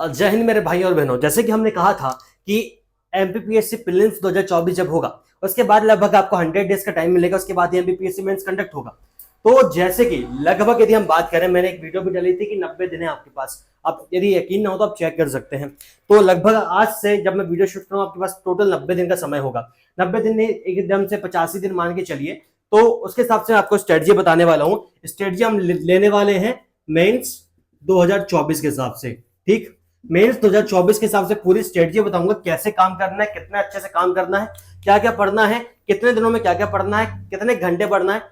जय हिंद मेरे भाई और बहनों। जैसे कि हमने कहा था कि एमपीपीएससी प्रीलिम्स 2024 जब होगा उसके बाद लगभग आपको 100 डेज का टाइम मिलेगा, उसके बाद एमपीपीएससी मेंस कंडक्ट होगा। तो जैसे कि लगभग यदि हम बात करें, मैंने एक वीडियो भी डाली थी कि 90 दिन है आपके पास। आप यदि यकीन ना हो तो आप चेक कर सकते हैं। तो लगभग आज से जब मैं वीडियो शूट करूँ आपके पास टोटल 90 दिन का समय होगा। 90 दिन में एकदम से 85 दिन मान के चलिए, तो उसके हिसाब से आपको स्ट्रेटजी बताने वाला हूँ। स्ट्रेटजी हम लेने वाले हैं मेंस 2024 के हिसाब से। ठीक, मेंस 2024 के हिसाब से पूरी स्ट्रेटजी बताऊंगा, कैसे काम करना है, कितने अच्छे से काम करना है, क्या क्या पढ़ना है, कितने दिनों में क्या क्या पढ़ना है, कितने घंटे पढ़ना है,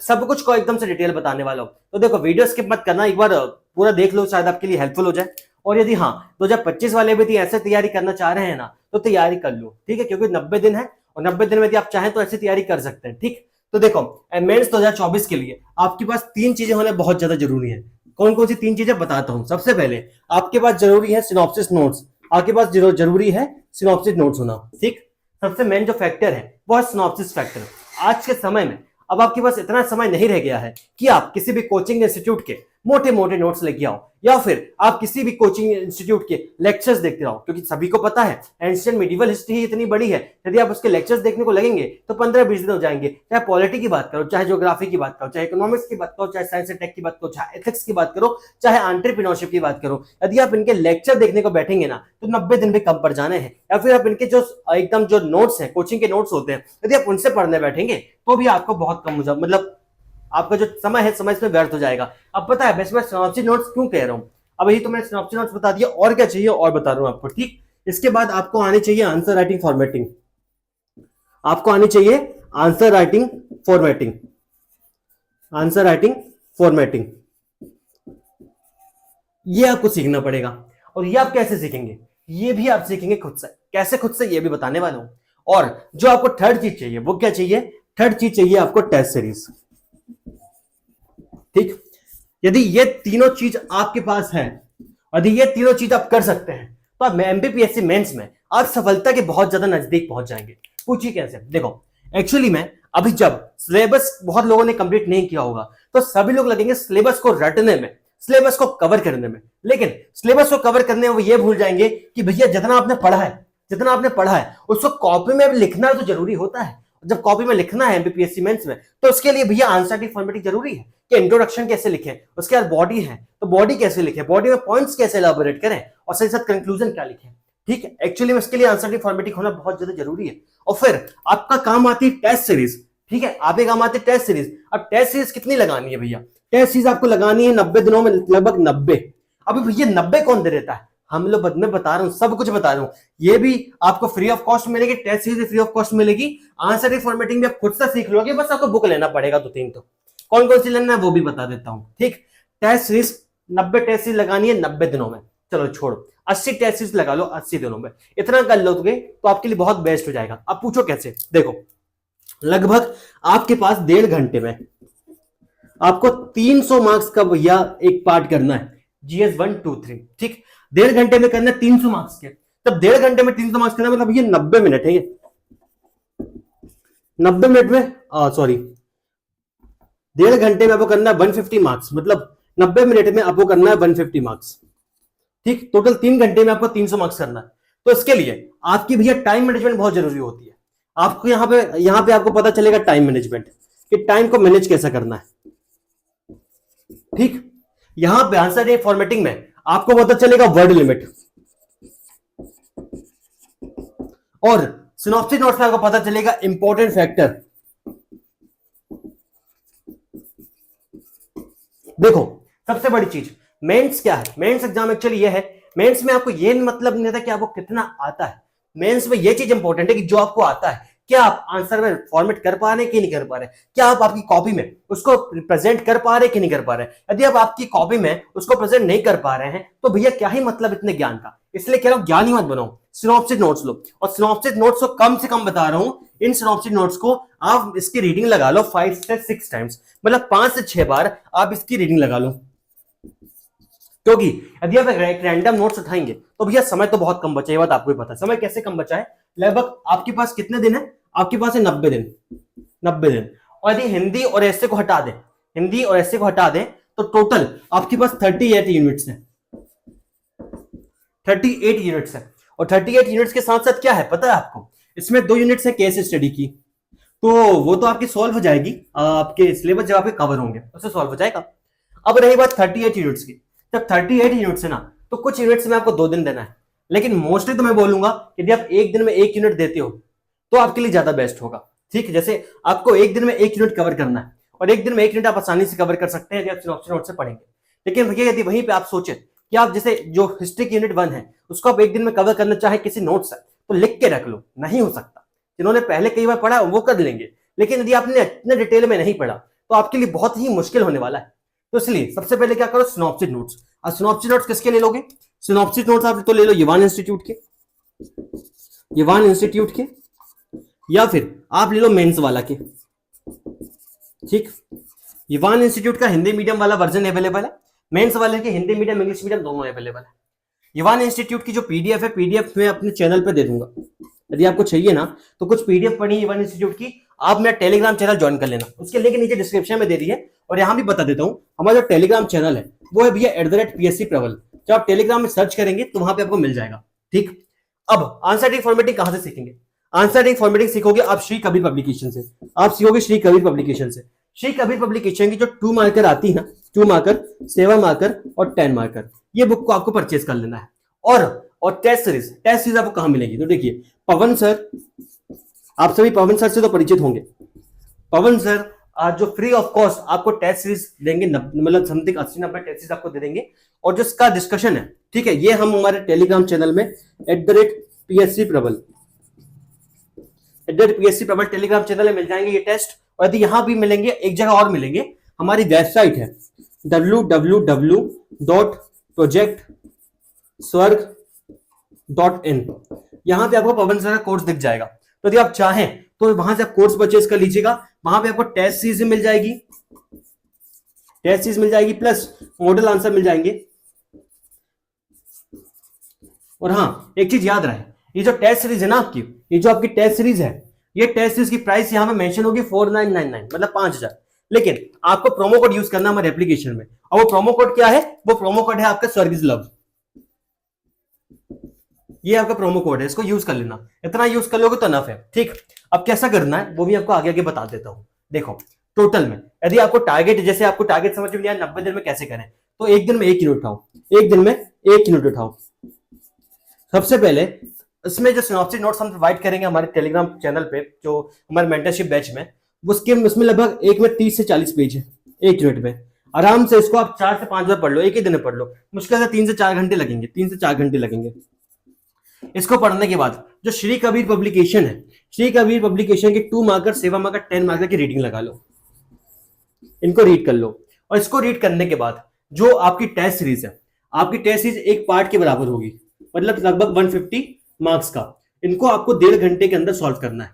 सब कुछ को एकदम से डिटेल बताने वाला हूं। तो देखो, वीडियो स्किप मत करना, एक बार पूरा देख लो, शायद आपके लिए हेल्पफुल हो जाए। और यदि हाँ 2025 वाले भी ऐसे तैयारी करना चाह रहे हैं ना, तो तैयारी कर लो, ठीक है, क्योंकि 90 दिन है और 90 दिन में यदि आप चाहें तो ऐसी तैयारी कर सकते हैं। ठीक, तो देखो मेंस 2024 के लिए आपके पास 3 चीजें होने बहुत ज्यादा जरूरी है। कौन कौन सी 3 चीजें बताता हूं। सबसे पहले आपके पास जरूरी है सिनॉप्सिस नोट्स। आपके पास जरूरी है सिनॉप्सिस नोट्स होना। ठीक, सबसे मेन जो फैक्टर है वो है सिनॉप्सिस फैक्टर। आज के समय में अब आपके पास इतना समय नहीं रह गया है कि आप किसी भी कोचिंग इंस्टीट्यूट के मोटे मोटे नोट्स लेके आओ, या फिर आप किसी भी कोचिंग इंस्टीट्यूट के लेक्चर्स देखते रहो, क्योंकि सभी को पता है एंशिएंट मिडिवल हिस्ट्री इतनी बड़ी है, यदि आप उसके लेक्चर्स देखने को लगेंगे तो 15-20 दिन हो जाएंगे। चाहे पॉलिटी की बात करो, चाहे ज्योग्राफी की बात करो, चाहे इकोनॉमिक्स की बात करो, चाहे साइंस एंड टेक की बात करो, चाहे एथिक्स की बात करो, चाहे एंटरप्रेन्योरशिप की बात करो, यदि आप इनके लेक्चर देखने को बैठेंगे ना तो 90 दिन भी कम पड़ जाने हैं। या फिर आप इनके जो एकदम जो नोट्स हैं, कोचिंग के नोट्स होते हैं, यदि आप उनसे पढ़ने बैठेंगे तो भी आपको बहुत कम हो जाए, मतलब आपका जो समय है समय इसमें व्यर्थ हो जाएगा। अब पता है मैं सिनॉप्सिस नोट्स क्यों कह रहा हूं। अब यही तो मैंने सिनॉप्सिस नोट्स बता दिया, और क्या चाहिए और बता रहा हूं आपको। ठीक, इसके बाद आपको आनी चाहिए आंसर राइटिंग फॉर्मेटिंग। आपको आनी चाहिए answer writing formatting. Answer writing formatting ये आपको सीखना पड़ेगा। और ये आप कैसे सीखेंगे, ये भी आप सीखेंगे खुद से। कैसे खुद से, ये भी बताने वाला हूं। और जो आपको थर्ड चीज चाहिए वो क्या चाहिए, थर्ड चीज चाहिए आपको टेस्ट सीरीज। ठीक, यदि ये तीनों चीज आपके पास है, यदि ये तीनों चीज आप कर सकते हैं, तो आप एमपीपीएससी मेंस में आप सफलता के बहुत ज्यादा नजदीक पहुंच जाएंगे। पूछिए कैसे। देखो, एक्चुअली में अभी जब सिलेबस बहुत लोगों ने कंप्लीट नहीं किया होगा तो सभी लोग लगेंगे सिलेबस को रटने में, सिलेबस को कवर करने में। लेकिन सिलेबस को कवर करने में वो ये भूल जाएंगे कि भैया जितना आपने पढ़ा है उसको कॉपी में लिखना तो जरूरी होता है। जब कॉपी में लिखना है एमपीपीएससी मेंस में, तो उसके लिए भैया आंसर की फॉर्मेटिंग जरूरी है कि इंट्रोडक्शन कैसे लिखें, उसके बाद बॉडी है तो बॉडी कैसे लिखें, बॉडी में पॉइंट्स कैसे एलाबोरेट करें, और साथ ही साथ कंक्लूजन क्या लिखें। ठीक है, एक्चुअली में इसके लिए आंसर की फॉर्मेटिंग होना बहुत ज्यादा जरूरी है। और फिर आपका काम आती है टेस्ट सीरीज। ठीक है, आपके काम आती है टेस्ट सीरीज। अब टेस्ट सीरीज कितनी लगानी है भैया, टेस्ट सीरीज आपको लगानी है 90 दिनों में, लगभग 90। अभी भैया 90 कौन दे देता है, हम लोग, मैं बता रहा हूं, सब कुछ बता रहा हूं। ये भी आपको फ्री ऑफ कॉस्ट मिलेगी, test series free of cost मिलेगी, आंसर की फॉर्मेटिंग भी आप खुद से सीख लोगे, बस आपको बुक लेना पड़ेगा 2-3। तो कौन कौन सी लेना है वो भी बता देता हूं। ठीक, टेस्ट सीरीज 90 टेस्ट सीरीज लगानी है 90 दिनों में। चलो छोड़ो, 80 टेस्ट सीरीज लगा लो 80 दिनों में। इतना कर लोगे तो आपके लिए बहुत बेस्ट हो जाएगा। अब पूछो कैसे। देखो, लगभग आपके पास 1.5 घंटे में आपको 300 मार्क्स का भैया एक पार्ट करना है, जीएस 1, 2, 3। ठीक, 1.5 घंटे में करना है 300 मार्क्स के। तब 1.5 घंटे में 300 मार्क्स करना मतलब ये 90 मिनट है। ये 90 मिनट में, सॉरी, 1.5 घंटे में आपको करना है 150 मार्क्स, मतलब 90 मिनट में आपको करना है 150 मार्क्स। ठीक, टोटल 3 घंटे में आपको 300 मार्क्स करना है। तो इसके लिए आपकी भैया टाइम मैनेजमेंट बहुत जरूरी होती है। आपको यहां पे आपको पता चलेगा टाइम मैनेजमेंट, कि टाइम को मैनेज कैसे करना है। ठीक, यहां पे आंसर फॉर्मेटिंग में आपको पता चलेगा वर्ड लिमिट, और सिनॉप्सिस नोट्स में आपको पता चलेगा इंपॉर्टेंट फैक्टर। देखो, सबसे बड़ी चीज मेंस क्या है, मेंस एग्जाम एक्चुअली ये है, मेंस में आपको ये मतलब नहीं था कि आपको कितना आता है। मेंस में ये चीज इंपॉर्टेंट है कि जो आपको आता है, क्या आप आंसर में फॉर्मेट कर पा रहे हैं कि नहीं कर पा रहे, क्या आप आपकी कॉपी में उसको प्रेजेंट कर पा रहे हैं कि नहीं कर पा रहे। यदि आप आपकी कॉपी में उसको प्रेजेंट नहीं कर पा रहे हैं तो भैया क्या ही मतलब इतने ज्ञान का। इसलिए कह रहा हूं ज्ञान ही मत बनाओ, सिनॉप्सिस नोट्स लो। और सिनॉप्सिस नोट्स को कम से कम बता रहा हूं, इन सिनॉप्सिस नोट्स को आप इसकी रीडिंग लगा लो 5 से 6 टाइम्स, मतलब 5 से 6 बार आप इसकी रीडिंग लगा लो। क्योंकि यदि आप एक रैंडम नोट्स उठाएंगे तो भैया समय तो बहुत कम बचा है, बात आपको भी पता है। समय कैसे कम बचा है, लगभग आपके पास कितने दिन है, आपके पास है 90 दिन। 90 दिन, और यदि हिंदी और ऐसे को हटा दें, हिंदी और ऐसे को हटा दें, तो टोटल आपके पास 38 यूनिट्स है। 38 यूनिट्स है। और 38 यूनिट्स के साथ साथ क्या है पता है आपको, इसमें 2 यूनिट्स है केस स्टडी की, तो वो तो आपकी सॉल्व हो जाएगी, आपके सिलेबस जब आपके कवर होंगे उससे सॉल्व हो जाएगा। अब रही बात 38 यूनिट्स की, जब 38 यूनिट्स है ना, तो कुछ यूनिट्स में आपको 2 दिन देना है, लेकिन मोस्टली तो मैं बोलूंगा यदि आप एक दिन में 1 यूनिट देते हो तो आपके लिए ज्यादा बेस्ट होगा। ठीक है, जैसे आपको एक दिन में 1 यूनिट कवर करना है, और एक दिन में 1 यूनिट आप आसानी से कवर कर सकते हैं यदि आप सिनॉप्सिस नोट से पढ़ेंगे। लेकिन भैया यदि वहीं पे आप सोचे कि आप जैसे जो हिस्ट्री की यूनिट 1 है उसको आप एक दिन में कवर करना चाहे किसी नोट से, तो लिख के रख लो, नहीं हो सकता। जिन्होंने पहले कई बार पढ़ा वो कर लेंगे, लेकिन यदि आपने इतने डिटेल में नहीं पढ़ा तो आपके लिए बहुत ही मुश्किल होने वाला है। तो इसलिए सबसे पहले क्या करो, सिनॉप्सिस नोट्स। और सिनॉप्सिस नोट्स किसके ले लोगे, सिनॉप्सिस नोट्स आप तो ले लो युवान इंस्टीट्यूट के, युवान इंस्टीट्यूट के, या फिर आप ले लो मेंस वाला के। ठीक, युवान इंस्टीट्यूट का हिंदी मीडियम वाला वर्जन अवेलेबल है, मेंस वाले के हिंदी मीडियम इंग्लिश मीडियम दोनों अवेलेबल है। युवान इंस्टीट्यूट की जो पीडीएफ है, पीडीएफ में अपने चैनल पे दे दूंगा, यदि आपको चाहिए ना तो कुछ पीडीएफ पढ़ी युवान इंस्टीट्यूट की, आप मेरा टेलीग्राम चैनल ज्वाइन कर लेना, उसके लिंक नीचे डिस्क्रिप्शन में दे दी है। और यहां भी बता देता हूं, हमारा जो टेलीग्राम चैनल है वो है भैया @PSC प्रबल, जब आप टेलीग्राम में सर्च करेंगे तो वहां पे आपको मिल जाएगा। ठीक, अब आंसर फॉर्मेटिंग कहां से सीखेंगे, आंसर फॉर्मेटिंग सीखोगे आप श्री कबीर पब्लिकेशन से, आप सीखोगे श्री कबीर पब्लिकेशन से। श्री कबीर पब्लिकेशन की जो 2 मार्कर आती है ना, 2 मार्कर, 7 मार्कर और 10 मार्कर, ये बुक को आपको परचेज कर लेना है। और टेस्ट सीरीज आपको कहां मिलेगी, तो देखिए पवन सर, आप सभी पवन सर से तो परिचित होंगे। पवन सर आज जो फ्री ऑफ कॉस्ट आपको टेस्ट सीरीज देंगे, मतलब समथिंग 80-90 टेस्ट सीरीज आपको दे देंगे, और जो इसका डिस्कशन है, ठीक है, ये हम हमारे टेलीग्राम चैनल में @PSC प्रबल, @PSC प्रबल टेलीग्राम चैनल में मिल जाएंगे ये टेस्ट। और यदि यहां भी मिलेंगे, एक जगह और मिलेंगे, हमारी वेबसाइट है www.projectswarg.in, यहां पे आपको पवन सर का कोर्स दिख जाएगा। तो यदि आप चाहें तो वहां से आप कोर्स परचेज कर लीजिएगा, वहां पे आपको टेस्ट सीरीज मिल जाएगी, टेस्ट सीरीज मिल जाएगी प्लस मॉडल आंसर मिल जाएंगे। और हाँ, एक चीज याद रहे, ये जो टेस्ट सीरीज है ना आपकी, ये जो आपकी टेस्ट सीरीज है, ये टेस्ट सीरीज की प्राइस यहां पे मेंशन होगी 4999, मतलब 5000, लेकिन आपको प्रोमो कोड यूज करना हमारे एप्लीकेशन में। और वो प्रोमो कोड क्या है, वो प्रोमो कोड है आपका स्वर्ग इज लव, ये आपका प्रोमो कोड है, इसको यूज कर लेना, इतना यूज कर लोगे तो नफ है। ठीक, अब कैसा करना है वो भी आपको आगे आगे बता देता हूं। देखो टोटल में यदि आपको टारगेट, जैसे आपको टारगेट समझ में नहीं आया 90 दिन में कैसे करें, तो एक दिन में 1 यूनिट उठाओ, एक दिन में 1 यूनिट उठाओ। सबसे पहले इसमें जो सिनॉप्सिस नोट्स हम प्रोवाइड करेंगे हमारे टेलीग्राम चैनल पे, जो हमारे मेंटरशिप बैच में, उसमें लगभग एक में 30 से 40 पेज है, 1 यूनिट में। आराम से इसको आप 4 से 5 बार पढ़ लो, एक ही दिन में पढ़ लो, मुश्किल से 3 से 4 घंटे लगेंगे, 3 से 4 घंटे लगेंगे। इसको पढ़ने के बाद जो श्री कबीर पब्लिकेशन है, श्री कबीर पब्लिकेशन के 2 मार्कर, 7 मार्कर, 10 मार्कर की रीडिंग लगा लो, इनको रीड कर लो। और इसको रीड करने के बाद जो आपकी टेस्ट सीरीज है, आपकी टेस्ट सीरीज एक पार्ट के बराबर होगी, मतलब लगभग 150 मार्क्स का, इनको आपको 1.5 घंटे के अंदर सॉल्व करना है।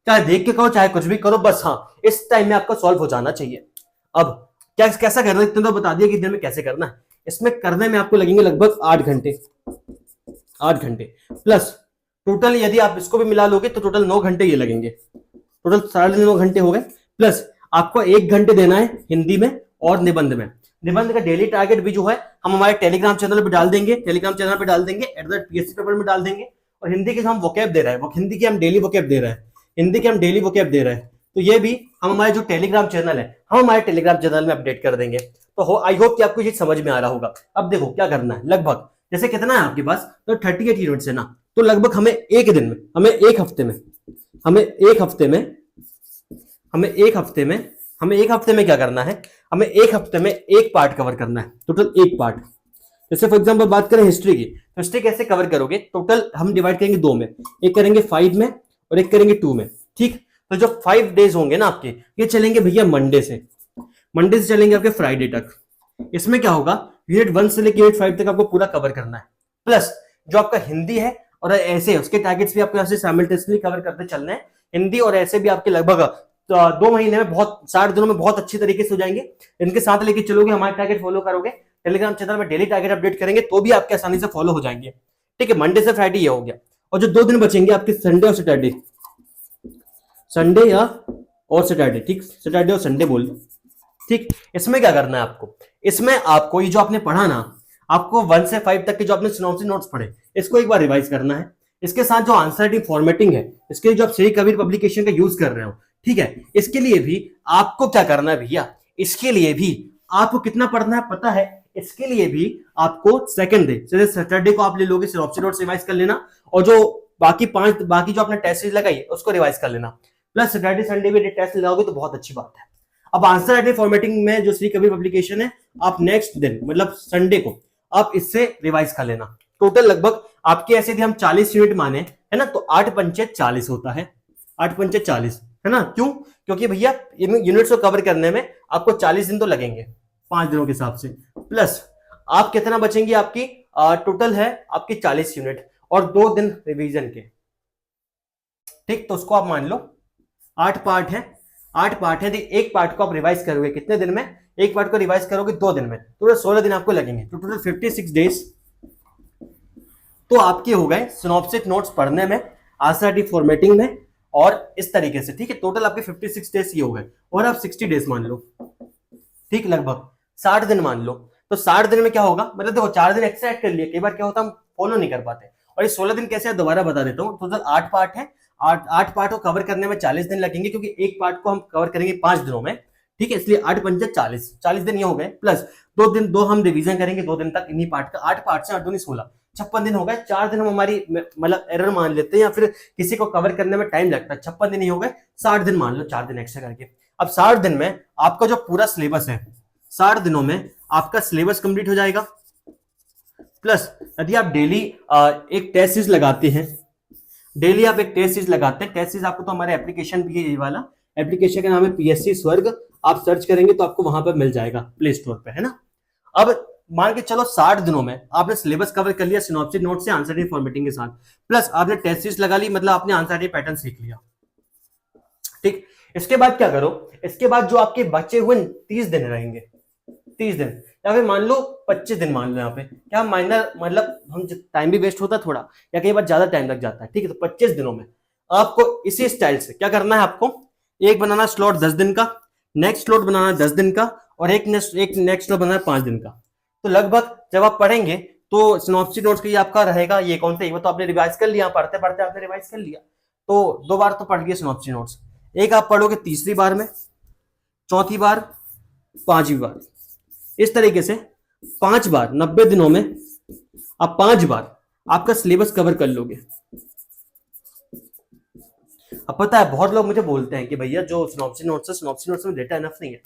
चाहे देख के करो चाहे कुछ भी करो, बस हाँ इस टाइम में आपका सॉल्व हो जाना चाहिए। अब क्या कैसा करना है, इतना तो बता दिया कि दिन में कैसे करना है। इसमें करने में आपको लगेंगे लगभग 8 घंटे, 8 घंटे प्लस टोटल यदि आप इसको भी मिला लोगे तो टोटल 9 घंटे ये लगेंगे, टोटल 9.5 घंटे हो गए। प्लस आपको 1 घंटे देना है हिंदी में और निबंध में। निबंध का डेली टारगेट भी जो है हम हमारे टेलीग्राम चैनल पे डाल देंगे, टेलीग्राम चैनल पे डाल देंगे, @PSC पेपर में डाल देंगे। और हिंदी के हम वोकैब दे रहे हैं, हिंदी की हम डेली वोकैब दे रहे हैं, हिंदी के हम डेली वोकैब दे रहे हैं, तो ये भी हम हमारे जो टेलीग्राम चैनल है, हम हमारे टेलीग्राम चैनल में अपडेट कर देंगे। तो आई होप कि आपको ये समझ में आ रहा होगा। अब देखो क्या करना है, लगभग जैसे कितना है आपके पास, तो 38 यूनिट्स है ना, तो लगभग हमें एक दिन में, हमें एक हफ्ते में क्या करना है, हमें एक हफ्ते में एक पार्ट कवर करना है, टोटल एक पार्ट। जैसे फॉर एग्जांपल बात करें हिस्ट्री की, तो हिस्ट्री कैसे कवर करोगे, टोटल हम डिवाइड करेंगे 2 में, एक करेंगे 5 में और एक करेंगे 2 में। ठीक, तो जो 5 डेज होंगे ना आपके, ये चलेंगे भैया मंडे से चलेंगे आपके फ्राइडे तक। इसमें क्या होगा, यूनिट 1 से लेकर यूनिट 5 तक आपको पूरा कवर करना है। प्लस जो आपका हिंदी है और ऐसे, उसके टारगेट्स भी आपको ऐसे साइमल्टेनियसली कवर करते चलना है। हिंदी और ऐसे भी आपके लगभग 2 महीने में, बहुत 60 दिनों में बहुत अच्छी तरीके से हो जाएंगे। इनके साथ लेके चलोगे, हमारे टारगेट फॉलो करोगे, टेलीग्राम चैनल में डेली टारगेट अपडेट करेंगे, तो भी आपके आसानी से फॉलो हो जाएंगे। ठीक है, मंडे से फ्राइडे ये हो गया। और जो 2 दिन बचेंगे आपके संडे और सैटरडे, सैटरडे, ठीक, सैटरडे और संडे बोल दो। ठीक, इसमें क्या करना है आपको, इसमें आपको ये जो आपने पढ़ा ना, आपको 1 से 5 तक के जो आपने सिनॉप्सिस नोट्स पढ़े इसको एक बार रिवाइज करना है। इसके साथ जो आंसर टी फॉर्मेटिंग है, इसके लिए जो आप श्री कबीर पब्लिकेशन का यूज कर रहे हो, ठीक है, इसके लिए भी आपको क्या करना है भैया, इसके लिए भी आपको कितना पढ़ना है पता है, इसके लिए भी आपको सेकंड डे जैसे सैटरडे को आप ले लोगे, सिनॉप्सिस नोट्स रिवाइज कर लेना, और जो बाकी जो आपने टेस्ट सीरीज लगाई उसको रिवाइज कर लेना, प्लस सैटरडे संडे भी टेस्ट लगाओगे तो बहुत अच्छी बात है। अब आंसर टी फॉर्मेटिंग में जो श्री कबीर पब्लिकेशन है, आप नेक्स्ट दिन मतलब संडे को आप इससे रिवाइज कर लेना। टोटल लगभग आपके ऐसे यदि हम 40 यूनिट माने है ना, तो 8 पंचे 40 होता है, 8 पंचे 40 है ना। क्यों? क्योंकि भैया यूनिट्स को कवर करने में आपको 40 दिन तो लगेंगे 5 दिनों के हिसाब से, प्लस आप कितना बचेंगे, आपकी टोटल है आपकी 40 यूनिट और 2 दिन रिवीजन के, ठीक। तो उसको आप मान लो 8 पार्ट है, 8 पार्ट है, एक पार्ट को आप रिवाइज करोगे कितने दिन में, एक पार्ट को रिवाइज करोगे 2 दिन में, टोटल 16 दिन आपको लगेंगे, तो टोटल 56 डेज तो आपके हो गए सिनॉप्सिस नोट्स पढ़ने में, आंसर फॉर्मेटिंग में और इस तरीके से, ठीक है। टोटल आपके 56 डेज ये हो गए, और आप 60 डेज मान लो, ठीक, लगभग 60 दिन मान लो। तो 60 दिन में क्या होगा, मतलब देखो 4 दिन एक्स्ट्रा ऐड कर लिए, कई बार क्या होता है हम फॉलो नहीं कर पाते, और ये 16 दिन कैसे है दोबारा बता देता हूँ। टोटल 8 पार्ट है, 8 पार्ट को कवर करने में 40 दिन लगेंगे, क्योंकि एक पार्ट को हम कवर करेंगे 5 दिनों में, ठीक है, इसलिए 8 पंजे 40 दिन ये हो गए, प्लस 2 दिन 2 हम रिवीजन करेंगे 2 दिन तक इन्हीं पार्ट का, 8 पार्ट से 8 दूनी 16, 56 दिन हो गए। 4 दिन हम हमारी मतलब एरर मान लेते हैं, या फिर किसी को कवर करने में टाइम लगता है, 56 दिन ही हो गए, 60 दिन मान लो, 4 दिन एक्स्ट्रा करके। अब 60 दिन में आपका जो पूरा सिलेबस है, 60 दिनों में आपका सिलेबस कंप्लीट हो जाएगा, प्लस यदि आप डेली एक टेस्ट सीरीज लगाते हैं, डेली आप एक टेस्ट सीरीज लगाते हैं, टेस्ट सीरीज आपको तो हमारे एप्लीकेशन भी है, ये वाला एप्लीकेशन का नाम है पीएससी स्वर्ग, आप सर्च करेंगे तो आपको वहां पर मिल जाएगा प्ले स्टोर पे, है ना। अब मान के चलो 60 दिनों में आपने सिलेबस कवर कर लिया सिनॉप्सिस नोट से आंसर टी फॉर्मेटिंग के साथ, प्लस आपने टेस्ट सीरीज लगा ली, मतलब आपने आंसर टी पैटर्न सीख लिया, ठीक। इसके बाद क्या करो, इसके बाद जो आपके बचे हुए 30 दिन रहेंगे, 30 दिन या फिर मान लो 25 दिन मान लो, यहाँ पे क्या माइनर मतलब हम टाइम भी वेस्ट होता है थोड़ा, या कई बार ज्यादा टाइम लग जाता है, ठीक है। तो 25 दिनों में आपको इसी स्टाइल से क्या करना है, आपको एक बनाना स्लॉट 10 दिन का, नेक्स्ट स्लॉट बनाना 10 दिन का, और एक नेक्स्ट स्लॉट बनाना 5 दिन का। तो लगभग जब आप पढ़ेंगे तो सिनॉप्सिस नोट्स का ये आपका रहेगा, ये कौन सा, वो तो आपने रिवाइज कर लिया, पढ़ते पढ़ते आपने रिवाइज कर लिया, तो 2 बार तो पढ़ लिए सिनॉप्सिस नोट्स, एक आप पढ़ोगे तीसरी बार में, चौथी बार, 5वीं बार, इस तरीके से 5 बार 90 दिनों में आप 5 बार आपका सिलेबस कवर कर लोगे। अब पता है बहुत लोग मुझे बोलते हैं कि भैया जो सिनॉप्सिस नोट्स में डेटा इनफ नहीं है।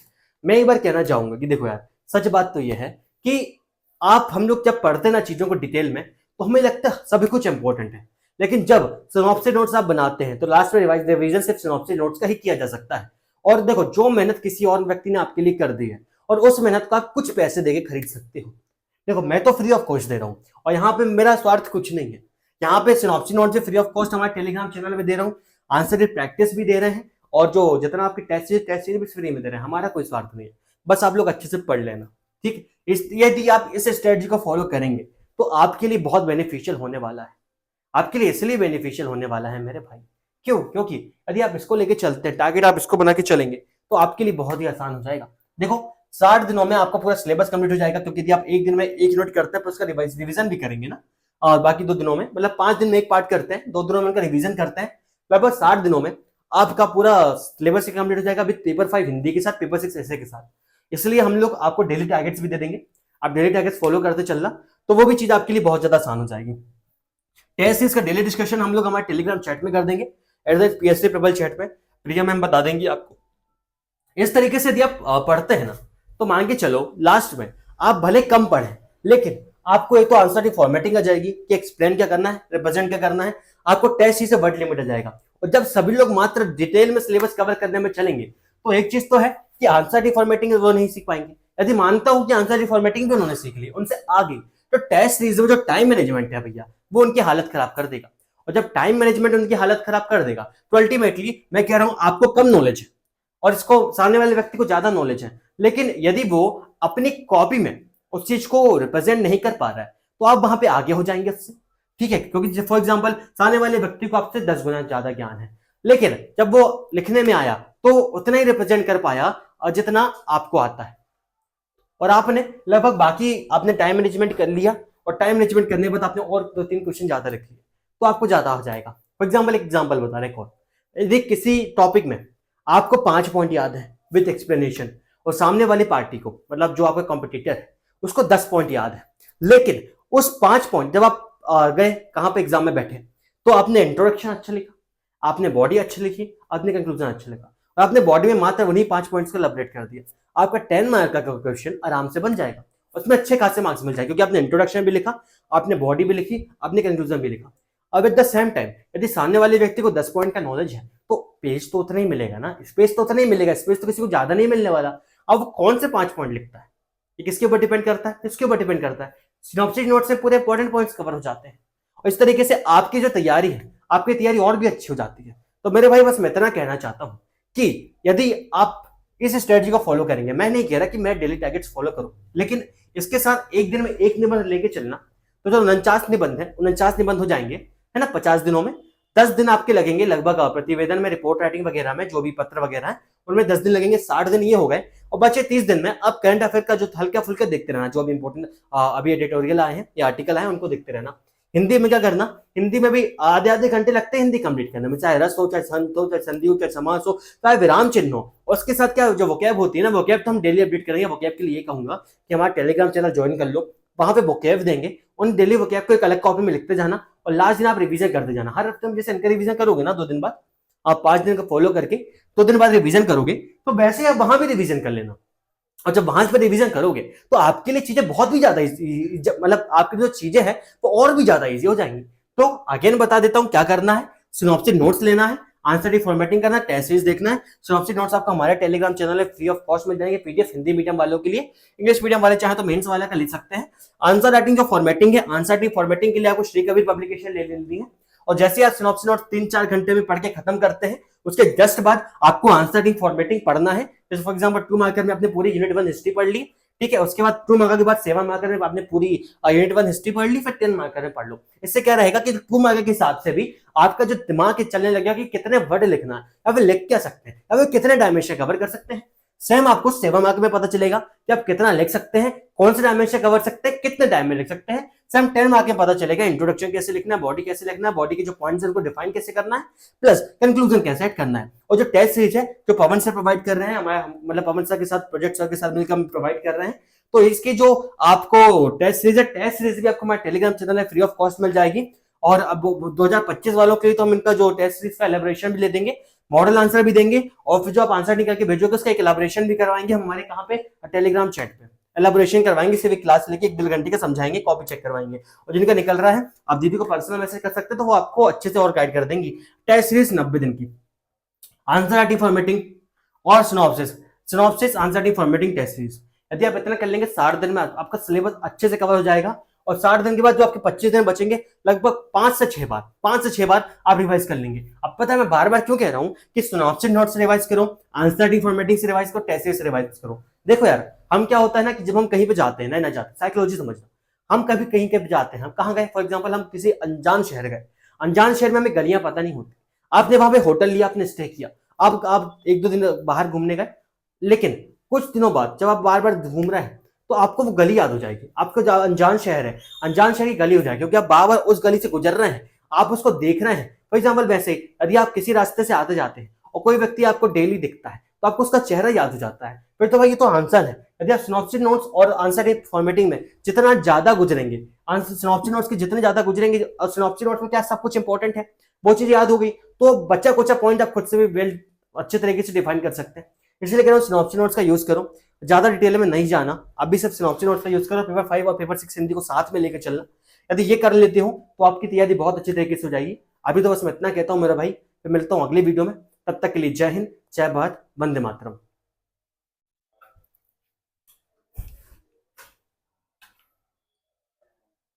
मैं एक बार कहना चाहूंगा कि देखो यार, सच बात तो यह है कि हम लोग जब पढ़ते ना चीजों को डिटेल में, तो हमें लगता है सभी कुछ इंपॉर्टेंट है, लेकिन जब सिनॉप्सिस नोट्स आप बनाते हैं तो लास्ट में रिवीजन सिर्फ सिनॉप्सिस नोट्स का ही किया जा सकता है। और देखो जो मेहनत किसी और व्यक्ति ने आपके लिए कर दी है, और उस मेहनत को आप कुछ पैसे देके खरीद सकते हो। देखो मैं तो फ्री ऑफ कॉस्ट दे रहा हूँ, और यहाँ पे मेरा स्वार्थ कुछ नहीं है, यहाँ पे synopsis notes free of cost हमारे टेलीग्राम चैनल में दे रहा हूँ, आंसर की प्रैक्टिस भी दे रहे हैं, और जो जितना आपकी टेस्ट भी फ्री में दे रहे हैं, हमारा कोई स्वार्थ नहीं है, बस आप लोग अच्छे से पढ़ लेना, ठीक। यदि आप इस स्ट्रेटजी को फॉलो करेंगे तो आपके लिए बहुत बेनिफिशियल होने वाला है, आपके लिए इसलिए बेनिफिशियल होने वाला है मेरे भाई, क्यों? क्योंकि यदि आप इसको लेके चलते हैं, टारगेट आप इसको बना के चलेंगे, तो आपके लिए बहुत ही आसान हो जाएगा। देखो 60 दिनों में आपका पूरा सिलेबस कंप्लीट हो जाएगा, क्योंकि यदि आप एक दिन में एक यूनिट करते हैं तो उसका रिवीजन भी करेंगे ना, और बाकी 2 दिनों में मतलब 5 दिन में एक पार्ट करते हैं, 2 दिनों में उनका रिवीजन करते हैं, लगभग 60 दिनों में आपका पूरा सिलेबस कंप्लीट हो जाएगा, विद पेपर 5 हिंदी के साथ, पेपर 6 ऐसे के साथ। इसलिए हम लोग आपको डेली टारगेट्स भी दे देंगे, आप डेली टारगेट्स फॉलो करते चलना, तो वो भी चीज आपके लिए बहुत ज्यादा आसान हो जाएगी। टेस्ट सीरीज का डेली डिस्कशन हम लोग हमारे टेलीग्राम चैट में कर देंगे, पीएससी प्रबल चैट में प्रिया मैम बता देंगी आपको। इस तरीके से यदि आप पढ़ते हैं ना, तो मान के चलो लास्ट में आप भले कम पढ़ें, लेकिन आपको एक तो आंसर की फॉर्मेटिंग आ जाएगी कि एक्सप्लेन क्या करना है, रिप्रेजेंट क्या करना है, आपको टेस्ट सीरीज से वर्ड लिमिट आ जाएगा। और जब सभी लोग मात्र डिटेल में सिलेबस कवर करने में चलेंगे, तो एक चीज तो है कि आंसर की फॉर्मेटिंग वो नहीं सीख पाएंगे। यदि मानता हूं कि आंसर की फॉर्मेटिंग भी उन्होंने सीख ली, उनसे आ गई, तो टेस्ट सीरीज में जो टाइम मैनेजमेंट है भैया, वो उनकी हालत खराब कर देगा। और जब टाइम मैनेजमेंट उनकी हालत खराब कर देगा, तो अल्टीमेटली मैं कह रहा हूं आपको कम नॉलेज है और इसको सामने वाले व्यक्ति को ज्यादा नॉलेज है, लेकिन यदि वो अपनी कॉपी में उस चीज को रिप्रेजेंट नहीं कर पा रहा है, तो आप वहां पे आगे हो जाएंगे उससे, ठीक है। क्योंकि फॉर एग्जाम्पल सामने वाले व्यक्ति को आपसे 10 गुना ज्यादा ज्ञान है, लेकिन जब वो लिखने में आया तो उतना ही रिप्रेजेंट कर पाया जितना आपको आता है। और आपने लगभग बाकी आपने टाइम मैनेजमेंट कर लिया, और टाइम मैनेजमेंट करने के बाद आपने और 2-3 क्वेश्चन ज्यादा रख लिए, तो आपको ज्यादा हो जाएगा। फॉर एग्जाम्पल एक एग्जाम्पल बता रहे कौन, यदि किसी टॉपिक में आपको 5 पॉइंट याद है विद एक्सप्लेनेशन, और सामने वाली पार्टी को मतलब जो आपका कॉम्पिटिटर है उसको 10 पॉइंट याद है, लेकिन उस 5 पॉइंट जब आप गए कहां पे एग्जाम में बैठे, तो आपने इंट्रोडक्शन अच्छा लिखा, आपने बॉडी अच्छी लिखी, आपने कंक्लूजन अच्छा लिखा, और आपने बॉडी में मात्र उन्हीं 5 पॉइंट्स को एलैबोरेट कर दिया, आपका 10 मार्क का क्वेश्चन आराम से बन जाएगा, उसमें अच्छे खासे मार्क्स मिल जाएंगे, क्योंकि आपने इंट्रोडक्शन भी लिखा, आपने बॉडी भी लिखी, आपने कंक्लूजन भी लिखा। अब एट द सेम टाइम यदि सामने वाले व्यक्ति को 10 पॉइंट का नॉलेज है, तो पेज तो उतना ही मिलेगा ना, स्पेस तो उतना ही मिलेगा, स्पेस तो किसी को ज्यादा नहीं मिलने वाला। अब कौन से 5 पॉइंट लिखता है, ये किसके ऊपर डिपेंड करता है, किसके ऊपर डिपेंड करता है, सिनॉप्टिक नोट से पूरे इंपॉर्टेंट पॉइंट्स कवर हो जाते हैं, और इस तरीके से आपकी जो तैयारी है, आपकी तैयारी और भी अच्छी हो जाती है। तो मेरे भाई बस मैं इतना कहना चाहता हूं कि यदि आप इस स्ट्रेटजी को फॉलो करेंगे, मैं नहीं कह रहा कि मैं डेली टारगेट्स फॉलो करूं, लेकिन इसके साथ एक दिन में एक निबंध लेके चलना, तो जो 49 निबंध है 49 निबंध हो जाएंगे, है ना, 50 दिनों में। 10 दिन आपके लगेंगे लगभग प्रतिवेदन में, रिपोर्ट राइटिंग वगैरह में, जो भी पत्र वगैरह है उनमें 10 दिन लगेंगे, 60 दिन ये हो गए, और बचे 30 दिन में अब करंट अफेयर का जो हल्का फुल्का देखते रहना, जो भी इंपॉर्टेंट अभी एडिटोरियल आए हैं या आर्टिकल आए हैं उनको देखते रहना। हिंदी में क्या करना, हिंदी में भी आधे आधे घंटे लगते हैं हिंदी कंप्लीट करने में, चाहे रस हो, चाहे संत हो, चाहे संधि हो, चाहे समास हो, चाहे विराम चिन्ह हो, और उसके साथ क्या जो वोकैब होती है ना, वोकैब तो हम डेली अपडेट करेंगे। वोकैब के लिए ये कहूंगा कि हमारा टेलीग्राम चैनल ज्वाइन कर लो, वहां पे वोकैब देंगे, उन डेली वोकैब को एक अलग कॉपी में लिखते जाना, और लास्ट दिन आप रिवीजन करते जाना। हर हफ्ते में जैसे इनका रिवीजन करोगे ना 2 दिन बाद, आप 5 दिन का फॉलो करके 2 दिन बाद रिवीजन करोगे, तो वैसे आप वहां भी रिवीजन कर लेना। और जब वहां पर रिवीजन करोगे तो आपके लिए चीजें बहुत भी ज्यादा मतलब आपकी जो चीजें हैं वो और भी ज्यादा इजी हो जाएंगी। तो अगेन बता देता हूं क्या करना है, सिनॉप्टिक नोट्स लेना है, आंसर की फॉर्मेटिंग करना है, टेस्ट सीरीज देखना है। सिनॉप्टिक नोट्स आपका हमारे टेलीग्राम चैनल है, फ्री ऑफ कॉस्ट मिल जाएंगे, पीडीएफ हिंदी मीडियम वालों के लिए, इंग्लिश मीडियम वाले चाहे तो मेंस वाला का लिख सकते हैं। आंसर राइटिंग जो फॉर्मेटिंग है, आंसर राइटिंग फॉर्मेटिंग के लिए आपको श्री कबीर पब्लिकेशन ले लेनी है, और जैसे आप सिनॉप्टिक नोट्स 3-4 घंटे में पढ़ के खत्म करते हैं, उसके जस्ट बाद आपको आंसर राइटिंग फॉर्मेटिंग पढ़ना है। जैसे फॉर एग्जांपल 2 मार्कर में आपने पूरी यूनिट 1 हिस्ट्री पढ़ ली, ठीक है, उसके बाद 2 मार्कर के बाद 7 मार्कर में आपने पूरी यूनिट 1 हिस्ट्री पढ़ ली, फिर 10 मार्कर में पढ़ लो। इससे क्या रहेगा कि 2 मार्कर के हिसाब से भी आपका जो दिमाग के चलने लगेगा कि कितने वर्ड लिखना है, या फिर लिख क्या सकते हैं, या फिर कितने डायमेंशन कवर कर सकते हैं। सेम आपको 7 मार्क में पता चलेगा कि आप कितना लिख सकते हैं, कौन से डायमेंशन कवर सकते हैं, कितने टाइम में लिख सकते हैं। सेम 10 मार्क में पता चलेगा इंट्रोडक्शन कैसे लिखना है, बॉडी कैसे लिखना है, बॉडी के जो पॉइंट्स हैं उनको डिफाइन कैसे करना है, प्लस कंक्लूजन कैसे ऐड करना है। और जो टेस्ट सीरीज है जो पवन सर प्रोवाइड कर रहे हैं, हमारे मतलब पवन सर के साथ, प्रोजेक्ट सर के साथ मिलकर हम प्रोवाइड कर रहे हैं, तो इसकी जो आपको टेस्ट सीरीज है, टेस्ट सीरीज भी आपको हमारे टेलीग्राम चैनल है, फ्री ऑफ कॉस्ट मिल जाएगी। और अब 2025 वालों के लिए तो हम इनका जो टेस्ट सीरीज का एलैबोरेशन भी ले देंगे, मॉडल आंसर भी देंगे, और फिर जो आप आंसर निकाल के भेजोगे उसका एक एलैबोरेशन भी करवाएंगे हम हमारे कहाँ पे, टेलीग्राम चैट पे एलैबोरेशन करवाएंगे, सिर्फ एक क्लास लेके 1-1.5 घंटे का समझाएंगे, कॉपी चेक करवाएंगे। और जिनका निकल रहा है आप दीदी को पर्सनल मैसेज कर सकते हैं, तो वो आपको अच्छे से और गाइड कर देंगी। टेस्ट सीरीज 90 दिन की, आंसर राइटिंग फॉर्मेटिंग और synopsis answer writing formatting test series, यदि आप इतना कर लेंगे 60 दिन में आपका सिलेबस अच्छे से कवर हो जाएगा। और 60 दिन के बाद जो आपके 25 दिन बचेंगे, लगभग 5 से 6 बार आप रिवाइज कर लेंगे। अब पता है मैं बार बार क्यों कह रहा हूं कि सिनॉप्टिक नोट्स से रिवाइज करो, आंसर राइटिंग फॉर्मेटिंग से रिवाइज करो, टेस्ट से रिवाइज करो। देखो यार, हम क्या होता है ना कि जब हम कहीं पे जाते हैं ना जाते, साइकोलॉजी समझना, हम कभी कहीं पे जाते हैं, हम कहाँ गए, फॉर एग्जाम्पल हम किसी अनजान शहर गए, अनजान शहर में हमें गलियां पता नहीं होती, आपने वहां पे होटल लिया, आपने स्टे किया, आप 1-2 दिन बाहर घूमने गए, लेकिन कुछ दिनों बाद जब आप बार बार घूम रहे हैं तो आपको वो गली याद हो जाएगी। आपको जो अनजान शहर है, अनजान शहर की गली हो जाएगी, क्योंकि आप बार बार उस गली से गुजर रहे हैं, आप उसको देख रहे हैं। फॉर एग्जाम्पल वैसे यदि आप किसी रास्ते से आते जाते हैं और कोई व्यक्ति आपको डेली दिखता है, तो आपको उसका चेहरा याद हो जाता है, फिर तो भाई ये तो आंसर है। यदि आप सिनॉप्टिक नोट्स और आंसर फॉर्मेटिंग में जितना ज्यादा गुजरेंगे, सिनॉप्टिक नोट्स के जितने ज्यादा गुजरेंगे, और सिनॉप्टिक नोट्स में क्या सब कुछ इंपॉर्टेंट है, वो चीज याद हो गई, तो बच्चा कुछ पॉइंट आप खुद से भी वेल अच्छे तरीके से डिफाइन कर सकते हैं। इसलिए कह रहा हूँ सिनॉप्टिक नोट्स का यूज करो, ज्यादा डिटेल में नहीं जाना, अभी सिर्फ सिनॉप्टिक नोट्स का यूज करो, पेपर 5 और पेपर 6 हिंदी को साथ में लेकर चलना। यदि ये कर लेते हो तो आपकी तैयारी बहुत अच्छी तरीके से हो जाएगी। अभी तो बस मैं इतना कहता हूँ मेरा भाई, फिर मिलता हूँ अगली वीडियो में, तब तक के लिए जय हिंद, जय भारत, वंदे मातरम।